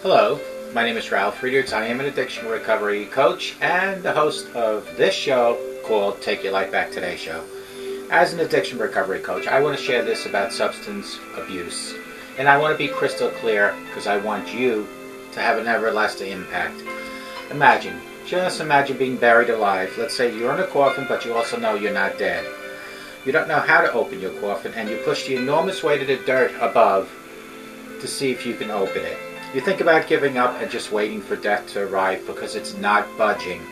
Hello, my name is Ralf Friedrichs. I am an addiction recovery coach and the host of this show called Take Your Life Back Today show. As an addiction recovery coach, I want to share this about substance abuse. And I want to be crystal clear because I want you to have an everlasting impact. Just imagine being buried alive. Let's say you're in a coffin, but you also know you're not dead. You don't know how to open your coffin, and you push the enormous weight of the dirt above to see if you can open it. You think about giving up and just waiting for death to arrive because it's not budging.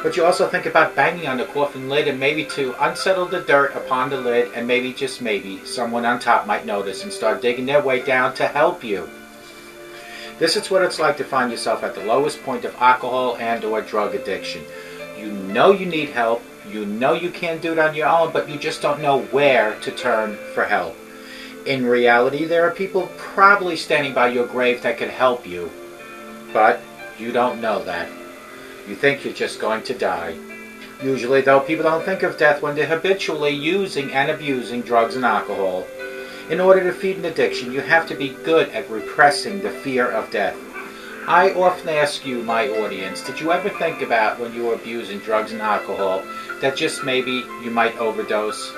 But you also think about banging on the coffin lid and maybe to unsettle the dirt upon the lid, and maybe, just maybe, someone on top might notice and start digging their way down to help you. This is what it's like to find yourself at the lowest point of alcohol and or drug addiction. You know you need help, you know you can't do it on your own, but you just don't know where to turn for help. In reality, there are people probably standing by your grave that could help you, but you don't know that. You think you're just going to die. Usually, though, people don't think of death when they're habitually using and abusing drugs and alcohol. In order to feed an addiction, you have to be good at repressing the fear of death. I often ask you, my audience, did you ever think about when you were abusing drugs and alcohol that just maybe you might overdose?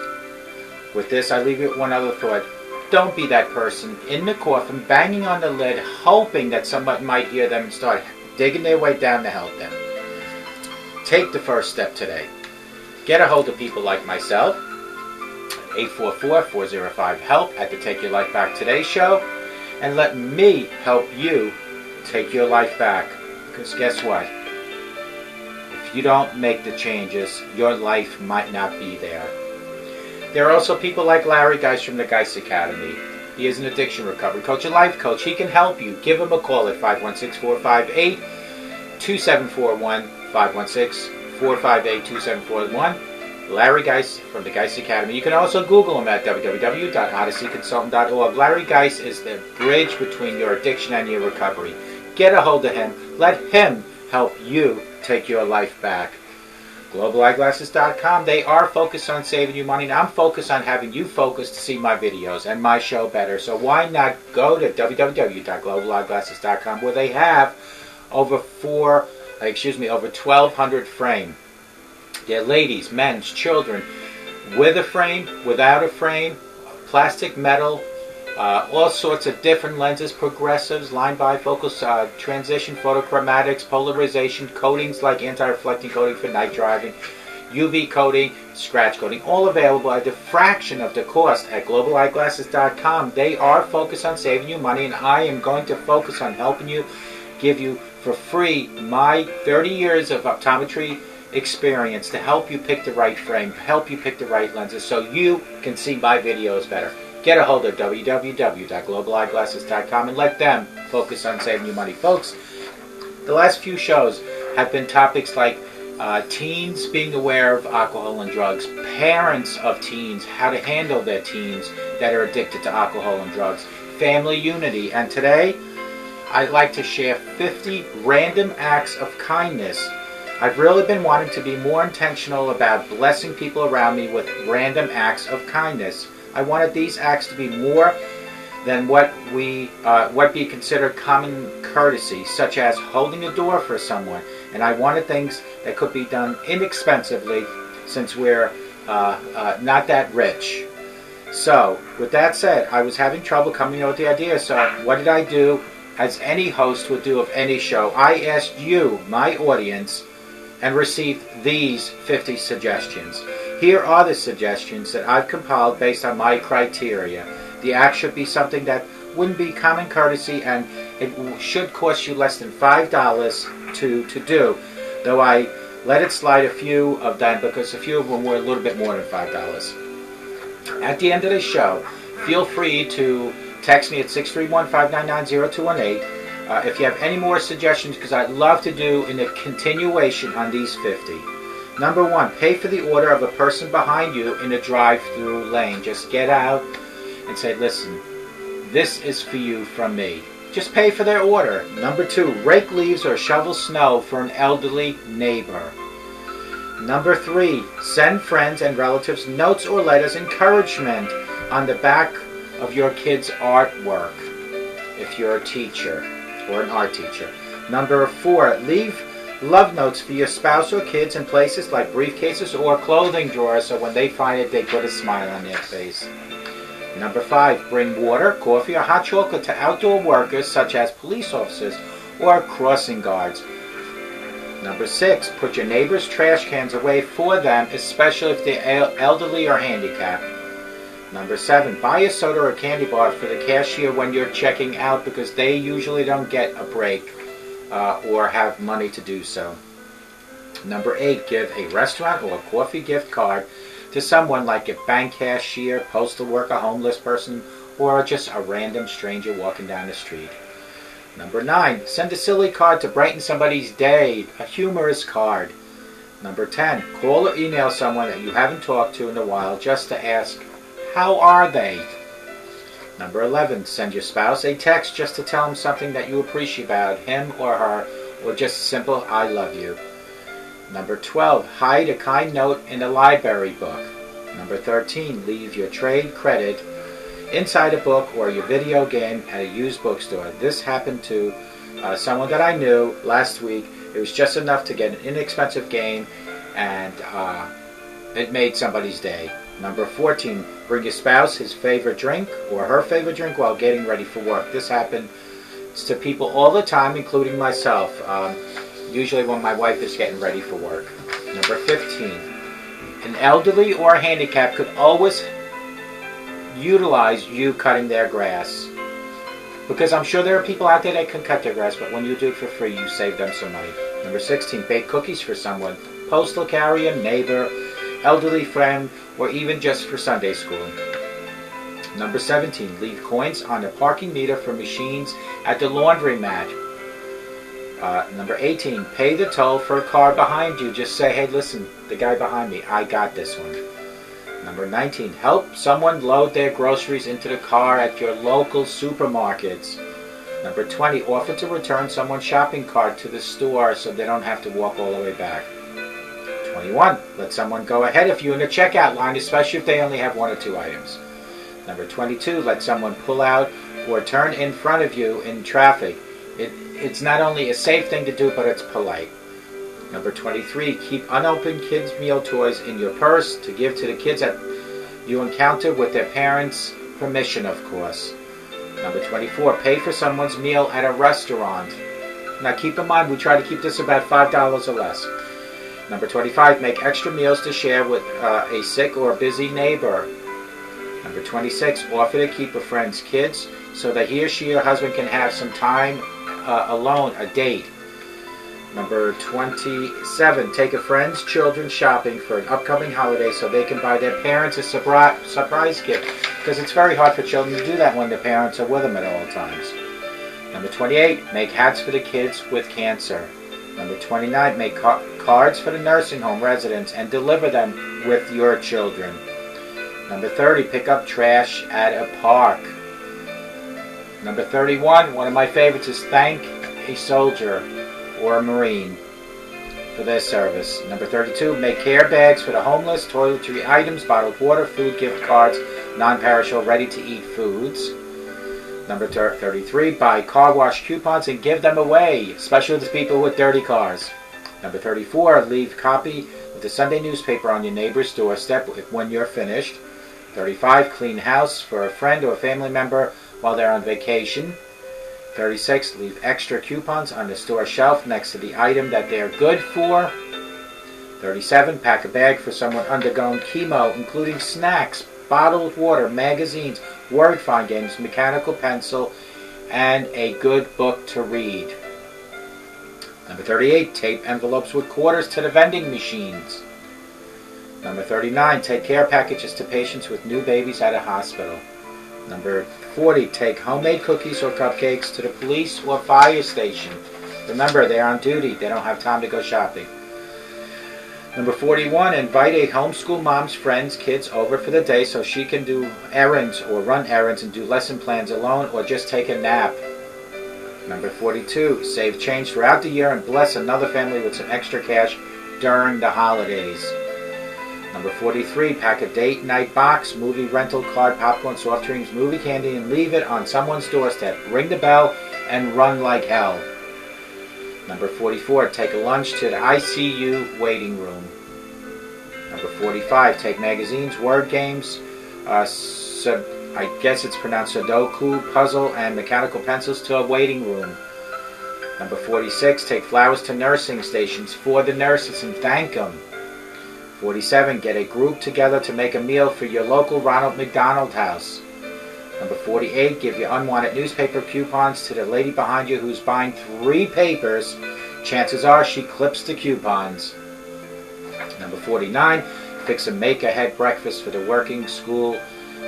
With this, I leave you with one other thought. Don't be that person in the coffin, banging on the lid, hoping that somebody might hear them and start digging their way down to help them. Take the first step today. Get a hold of people like myself, 844-405-HELP at the Take Your Life Back Today show, and let me help you take your life back. Because guess what? If you don't make the changes, your life might not be there. There are also people like Larry Geis from the Geis Academy. He is an addiction recovery coach, a life coach. He can help you. Give him a call at 516-458-2741, 516-458-2741. Larry Geis from the Geis Academy. You can also Google him at www.odysseyconsultant.org. Larry Geis is the bridge between your addiction and your recovery. Get a hold of him. Let him help you take your life back. GlobalEyeglasses.com. They are focused on saving you money, and I'm focused on having you focused to see my videos and my show better. So why not go to www.globaleyeglasses.com, where they have over 1,200 frames. They're ladies, men's, children, with a frame, without a frame, plastic, metal, all sorts of different lenses, progressives, line bifocals, transition, photochromatics, polarization, coatings like anti-reflecting coating for night driving, UV coating, scratch coating, all available at a fraction of the cost at globaleyeglasses.com. They are focused on saving you money, and I am going to focus on helping you, give you for free my 30 years of optometry experience to help you pick the right frame, help you pick the right lenses so you can see my videos better. Get a hold of www.globaleyeglasses.com and let them focus on saving you money. Folks, the last few shows have been topics like teens being aware of alcohol and drugs, parents of teens, how to handle their teens that are addicted to alcohol and drugs, family unity, and today I'd like to share 50 random acts of kindness. I've really been wanting to be more intentional about blessing people around me with random acts of kindness. I wanted these acts to be more than what be considered common courtesy, such as holding a door for someone. And I wanted things that could be done inexpensively, since we're not that rich. So, with that said, I was having trouble coming up with the idea. So, what did I do? As any host would do of any show, I asked you, my audience, and received these 50 suggestions. Here are the suggestions that I've compiled based on my criteria. The act should be something that wouldn't be common courtesy, and it should cost you less than $5 to do, though I let it slide a few of them because a few of them were a little bit more than $5. At the end of the show, feel free to text me at 631-599-0218 if you have any more suggestions, because I'd love to do in a continuation on these 50. Number 1, pay for the order of a person behind you in a drive-through lane. Just get out and say, listen, this is for you from me. Just pay for their order. Number 2, rake leaves or shovel snow for an elderly neighbor. Number 3, send friends and relatives notes or letters encouragement on the back of your kid's artwork if you're a teacher. or an art teacher. Number 4, leave love notes for your spouse or kids in places like briefcases or clothing drawers so when they find it, they put a smile on their face. Number 5, bring water, coffee, or hot chocolate to outdoor workers such as police officers or crossing guards. Number 6, put your neighbor's trash cans away for them, especially if they're elderly or handicapped. Number 7, buy a soda or a candy bar for the cashier when you're checking out because they usually don't get a break or have money to do so. Number 8, give a restaurant or a coffee gift card to someone like a bank cashier, postal worker, homeless person, or just a random stranger walking down the street. Number 9, send a silly card to brighten somebody's day, a humorous card. Number 10, call or email someone that you haven't talked to in a while just to ask, how are they? Number 11, send your spouse a text just to tell him something that you appreciate about him or her, or just a simple, I love you. Number 12, hide a kind note in a library book. Number 13, leave your trade credit inside a book or your video game at a used bookstore. This happened to someone that I knew last week. It was just enough to get an inexpensive game, and it made somebody's day. Number 14, bring your spouse his favorite drink or her favorite drink while getting ready for work. This happens to people all the time, including myself, usually when my wife is getting ready for work. Number 15, an elderly or a handicapped could always utilize you cutting their grass. Because I'm sure there are people out there that can cut their grass, but when you do it for free, you save them some money. Number 16, bake cookies for someone, postal carrier, neighbor, elderly friend, or even just for Sunday school. Number 17, leave coins on the parking meter for machines at the laundromat. Number 18, pay the toll for a car behind you. Just say, hey, listen, the guy behind me, I got this one. Number 19, help someone load their groceries into the car at your local supermarkets. Number 20, offer to return someone's shopping cart to the store so they don't have to walk all the way back. 21, let someone go ahead of you in the checkout line, especially if they only have 1 or 2 items. Number 22, let someone pull out or turn in front of you in traffic. It's not only a safe thing to do, but it's polite. Number 23, keep unopened kids' meal toys in your purse to give to the kids that you encounter with their parents' permission, of course. Number 24, pay for someone's meal at a restaurant. Now keep in mind, we try to keep this about $5 or less. Number 25, make extra meals to share with a sick or busy neighbor. Number 26, offer to keep a friend's kids so that he or she or husband can have some time alone, a date. Number 27, take a friend's children shopping for an upcoming holiday so they can buy their parents a surprise gift, because it's very hard for children to do that when their parents are with them at all times. Number 28, make hats for the kids with cancer. Number 29, make cards for the nursing home residents and deliver them with your children. Number 30, pick up trash at a park. Number 31, one of my favorites, is thank a soldier or a Marine for their service. Number 32, make care bags for the homeless, toiletry items, bottled water, food gift cards, non-perishable, ready-to-eat foods. Number 33, buy car wash coupons and give them away, especially to people with dirty cars. Number 34, leave copy of the Sunday newspaper on your neighbor's doorstep when you're finished. 35, clean house for a friend or a family member while they're on vacation. 36, leave extra coupons on the store shelf next to the item that they're good for. 37, pack a bag for someone undergoing chemo, including snacks, bottled water, magazines, word find games, mechanical pencil, and a good book to read. Number 38, tape envelopes with quarters to the vending machines. Number 39, take care packages to patients with new babies at a hospital. Number 40, take homemade cookies or cupcakes to the police or fire station. Remember, they're on duty. They don't have time to go shopping. Number 41, invite a homeschool mom's friends' kids over for the day so she can do errands or run errands and do lesson plans alone or just take a nap. Number 42, save change throughout the year and bless another family with some extra cash during the holidays. Number 43, pack a date night box, movie rental card, popcorn, soft drinks, movie candy, and leave it on someone's doorstep. Ring the bell and run like hell. Number 44, take a lunch to the ICU waiting room. Number 45, take magazines, word games, I guess it's pronounced Sudoku, puzzle, and mechanical pencils to a waiting room. Number 46, take flowers to nursing stations for the nurses and thank them. 47, get a group together to make a meal for your local Ronald McDonald House. Number 48, give your unwanted newspaper coupons to the lady behind you who's buying 3 papers. Chances are she clips the coupons. Number 49, fix a make-ahead breakfast for the working, school,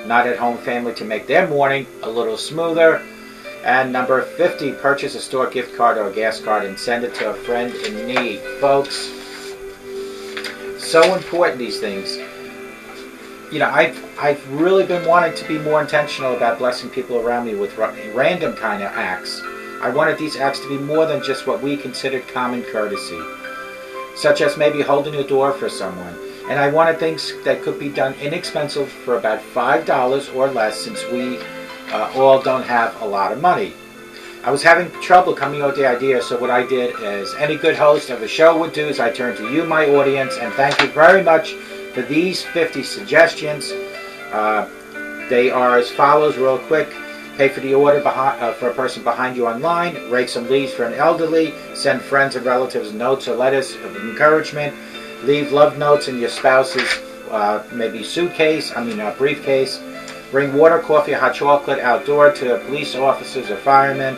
not-at-home family to make their morning a little smoother. And number 50, purchase a store gift card or a gas card and send it to a friend in need. Folks, so important, these things. You know, I've really been wanting to be more intentional about blessing people around me with random kind of acts. I wanted these acts to be more than just what we considered common courtesy, such as maybe holding a door for someone. And I wanted things that could be done inexpensive for about $5 or less, since we all don't have a lot of money. I was having trouble coming up with the idea, so what I did, as any good host of a show would do, is I turned to you, my audience, and thank you very much for these 50 suggestions. They are as follows, real quick. Pay for the order for a person behind you online, rake some leaves for an elderly, send friends and relatives notes or letters of encouragement, leave love notes in your spouse's briefcase, bring water, coffee, or hot chocolate outdoor to police officers or firemen,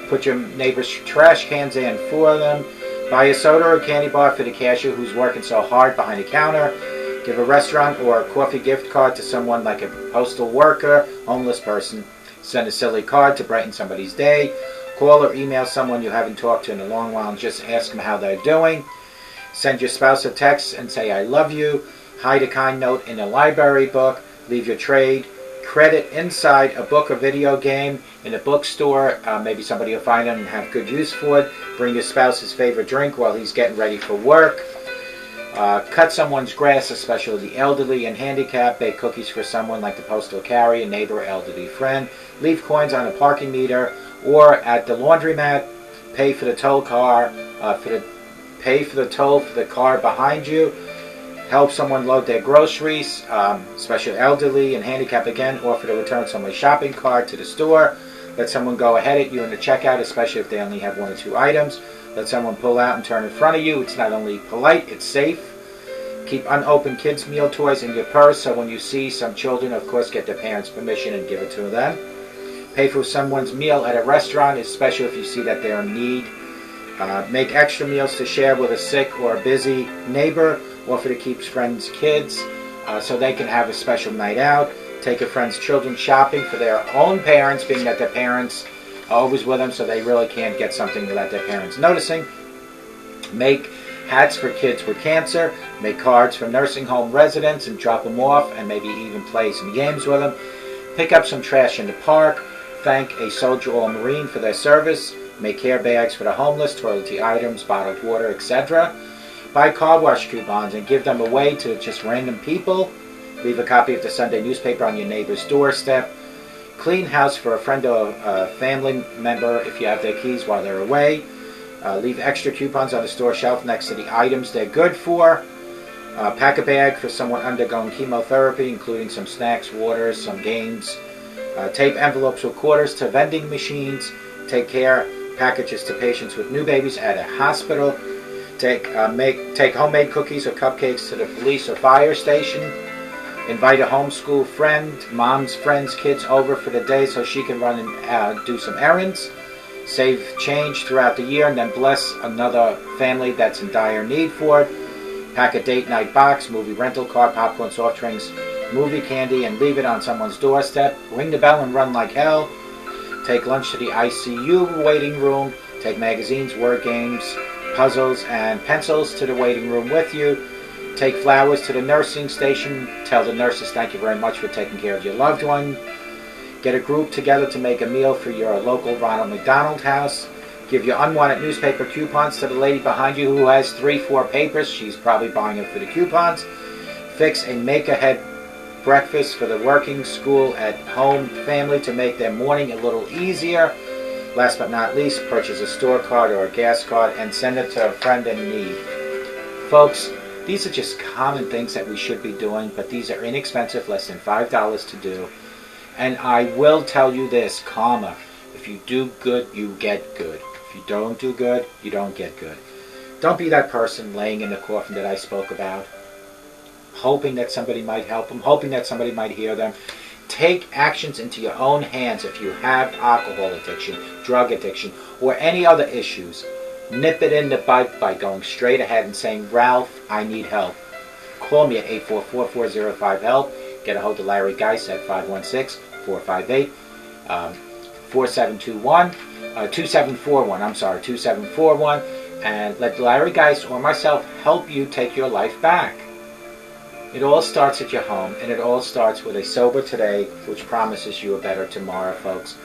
put your neighbor's trash cans in for them, buy a soda or candy bar for the cashier who's working so hard behind the counter, give a restaurant or a coffee gift card to someone like a postal worker, homeless person, send a silly card to brighten somebody's day, call or email someone you haven't talked to in a long while and just ask them how they're doing, send your spouse a text and say I love you, hide a kind note in a library book, leave your trade credit inside a book or video game in a bookstore. Maybe somebody will find it and have good use for it. Bring your spouse's favorite drink while he's getting ready for work. Cut someone's grass, especially the elderly and handicapped. Bake cookies for someone like the postal carrier, neighbor, elderly friend. Leave coins on a parking meter or at the laundromat. Pay for the toll for the car behind you. Help someone load their groceries, especially elderly and handicapped again. Offer to return someone's shopping cart to the store. Let someone go ahead at you in the checkout, especially if they only have 1 or 2 items. Let someone pull out and turn in front of you. It's not only polite, it's safe. Keep unopened kids' meal toys in your purse, so when you see some children, of course, get their parents' permission and give it to them. Pay for someone's meal at a restaurant, especially if you see that they're in need. Make extra meals to share with a sick or a busy neighbor. Offer to keep friends' kids so they can have a special night out. Take a friend's children shopping for their own parents, being that their parents are always with them, so they really can't get something without their parents noticing. Make hats for kids with cancer. Make cards for nursing home residents and drop them off, and maybe even play some games with them. Pick up some trash in the park. Thank a soldier or Marine for their service. Make care bags for the homeless, toiletry items, bottled water, etc. Buy car wash coupons and give them away to just random people. Leave a copy of the Sunday newspaper on your neighbor's doorstep. Clean house for a friend or a family member if you have their keys while they're away. Leave extra coupons on the store shelf next to the items they're good for. Pack a bag for someone undergoing chemotherapy, including some snacks, water, some games. Tape envelopes with quarters to vending machines. Take care packages to patients with new babies at a hospital. Take homemade cookies or cupcakes to the police or fire station. Invite a homeschool friend, mom's friend's kids over for the day so she can run and do some errands. Save change throughout the year and then bless another family that's in dire need for it. Pack a date night box, movie rental car, popcorn, soft drinks, movie candy, and leave it on someone's doorstep. Ring the bell and run like hell. Take lunch to the ICU waiting room. Take magazines, word games, puzzles, and pencils to the waiting room with you. Take flowers to the nursing station. Tell the nurses thank you very much for taking care of your loved one. Get a group together to make a meal for your local Ronald McDonald House. Give your unwanted newspaper coupons to the lady behind you who has 3-4 papers. She's probably buying it for the coupons. Fix a make-ahead breakfast for the working, school, at home family to make their morning a little easier. Last but not least, purchase a store card or a gas card and send it to a friend in need. Folks, these are just common things that we should be doing, but these are inexpensive, less than $5 to do. And I will tell you this, karma. If you do good, you get good. If you don't do good, you don't get good. Don't be that person laying in the coffin that I spoke about, hoping that somebody might help them, hoping that somebody might hear them. Take actions into your own hands if you have alcohol addiction, drug addiction, or any other issues. Nip it in the bud by going straight ahead and saying, Ralph, I need help. Call me at 844-405-HELP. Get a hold of Larry Geis at 516-458-4741, 2741, and let Larry Geis or myself help you take your life back. It all starts at your home, and it all starts with a sober today, which promises you a better tomorrow, folks.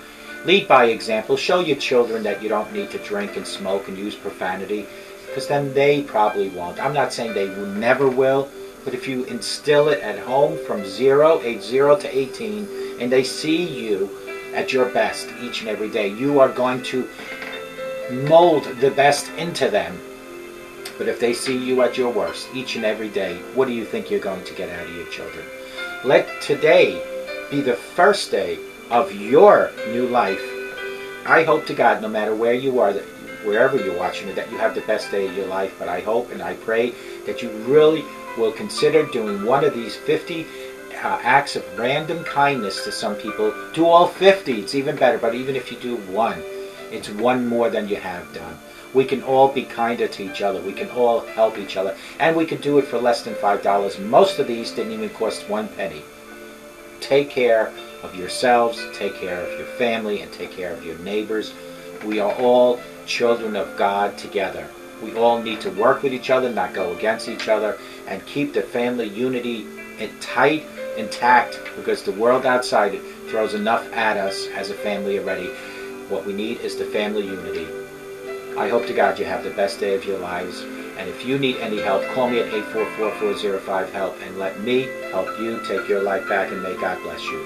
Lead by example. Show your children that you don't need to drink and smoke and use profanity, because then they probably won't. I'm not saying they never will, but if you instill it at home from age 0 to 18, and they see you at your best each and every day, you are going to mold the best into them. But if they see you at your worst each and every day, what do you think you're going to get out of your children? Let today be the first day of your new life. I hope to God, no matter where you are, that wherever you're watching it, that you have the best day of your life. But I hope and I pray that you really will consider doing one of these 50 acts of random kindness to some people. Do all 50, it's even better. But even if you do one, it's one more than you have done. We can all be kinder to each other. We can all help each other. And we can do it for less than $5. Most of these didn't even cost 1 penny. Take care of yourselves, take care of your family, and take care of your neighbors. We are all children of God together. We all need to work with each other, not go against each other, and keep the family unity tight, intact, because the world outside it throws enough at us as a family already. What we need is the family unity. I hope to God you have the best day of your lives. And if you need any help, call me at 844-405-HELP and let me help you take your life back, and may God bless you.